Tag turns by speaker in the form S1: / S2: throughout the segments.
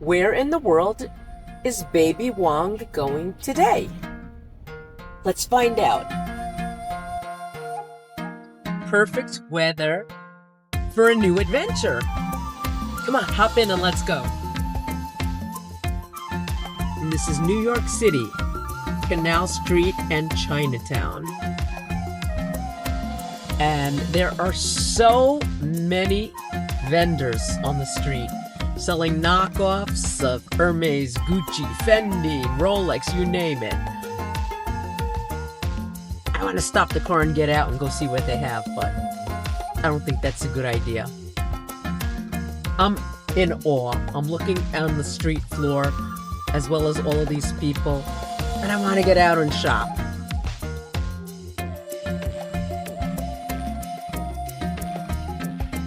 S1: Where in the world is Baby Wong going today? Let's find out. Perfect weather for a new adventure. Come on, hop in and let's go. And this is New York City, Canal Street and Chinatown. And there are so many vendors on the street selling knockoffs of Hermes, Gucci, Fendi, Rolex, you name it. I want to stop the car and get out and go see what they have, but I don't think that's a good idea. I'm in awe. I'm looking on the street floor as well as all of these people, and I want to get out and shop.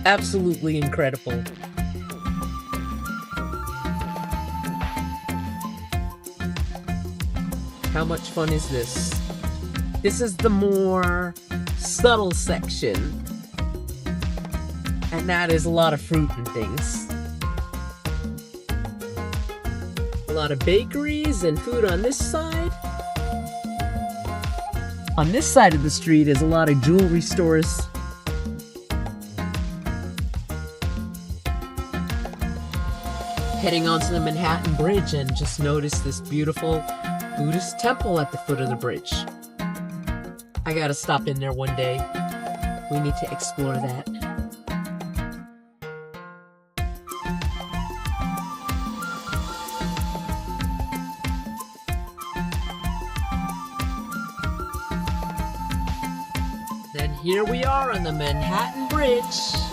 S1: Absolutely incredible. How much fun is this? This is the more subtle section. And that is a lot of fruit and things. A lot of bakeries and food on this side. On this side of the street is a lot of jewelry stores. Heading onto the Manhattan Bridge and just noticed this beautiful Buddhist temple at the foot of the bridge. I gotta stop in there one day. We need to explore that. Then here we are on the Manhattan Bridge.